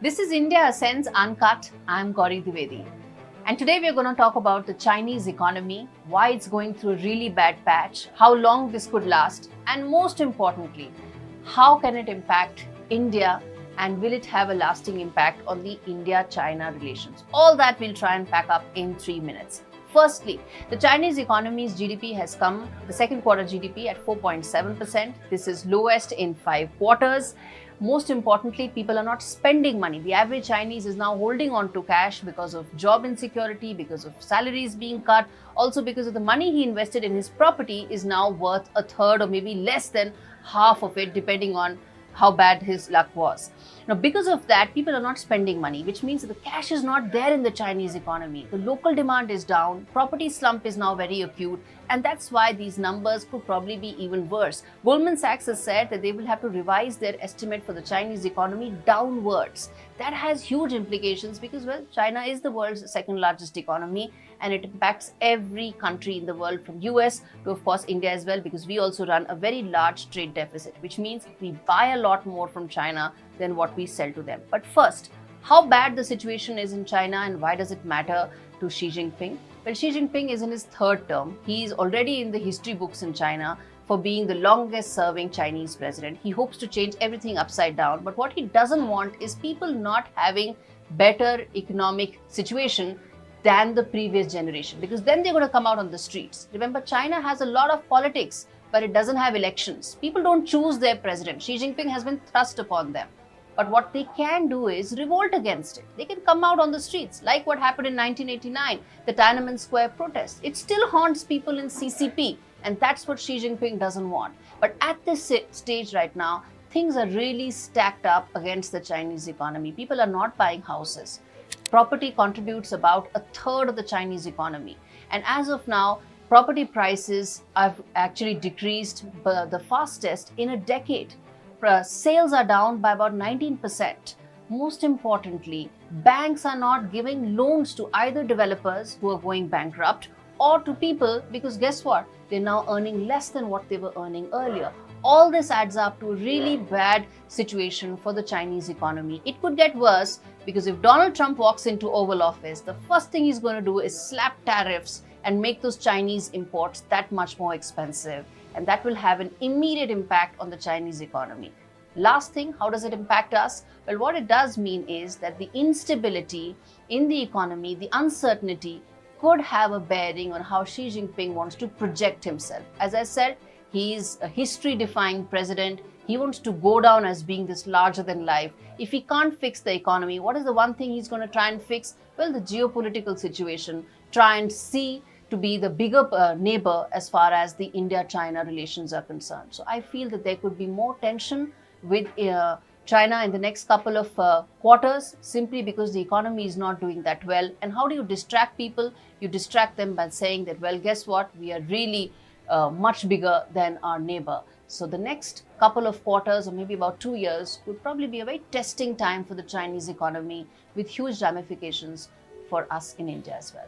This is India Ascends Uncut. I'm Gaurie Dwivedi. And today we are going to talk about the Chinese economy, why it's going through a really bad patch, how long this could last, and most importantly, how can it impact India and will it have a lasting impact on the India-China relations? All that we'll try and pack up in 3 minutes. Firstly, the Chinese economy's GDP has come, the second quarter GDP at 4.7%. This is lowest in 5 quarters. Most importantly, people are not spending money. The average Chinese is now holding on to cash because of job insecurity, because of salaries being cut, also because of the money he invested in his property is now worth a third or maybe less than half of it, depending on how bad his luck was. Now, because of that, people are not spending money, which means that the cash is not there in the Chinese economy. The local demand is down, property slump is now very acute, and that's why these numbers could probably be even worse. Goldman Sachs has said that they will have to revise their estimate for the Chinese economy downwards. That has huge implications because, well, China is the world's second largest economy and it impacts every country in the world from US to, of course, India as well, because we also run a very large trade deficit, which means we buy a lot more from China than what we sell to them. But first, how bad the situation is in China and why does it matter to Xi Jinping? Well, Xi Jinping is in his third term. He is already in the history books in China for being the longest serving Chinese president. He hopes to change everything upside down. But what he doesn't want is people not having better economic situation than the previous generation, because then they're going to come out on the streets. Remember, China has a lot of politics, but it doesn't have elections. People don't choose their president. Xi Jinping has been thrust upon them. But what they can do is revolt against it. They can come out on the streets, like what happened in 1989, the Tiananmen Square protest. It still haunts people in CCP, and that's what Xi Jinping doesn't want. But at this stage right now, things are really stacked up against the Chinese economy. People are not buying houses. Property contributes about a third of the Chinese economy. And as of now, property prices have actually decreased the fastest in a decade. Sales are down by about 19%. Most importantly, banks are not giving loans to either developers who are going bankrupt or to people because guess what? They're now earning less than what they were earning earlier. All this adds up to a really bad situation for the Chinese economy. It could get worse because if Donald Trump walks into Oval Office, the first thing he's going to do is slap tariffs and make those Chinese imports that much more expensive. And that will have an immediate impact on the Chinese economy. Last thing, how does it impact us? Well, what it does mean is that the instability in the economy, the uncertainty, could have a bearing on how Xi Jinping wants to project himself. As I said, he is a history-defying president. He wants to go down as being this larger than life. If he can't fix the economy, what is the one thing he's going to try and fix? Well, the geopolitical situation. Try and see to be the bigger neighbor as far as the India-China relations are concerned. So I feel that there could be more tension with China in the next couple of quarters simply because the economy is not doing that well. And how do you distract people? You distract them by saying that, well, guess what? We are really much bigger than our neighbor. So the next couple of quarters or maybe about 2 years would probably be a very testing time for the Chinese economy with huge ramifications for us in India as well.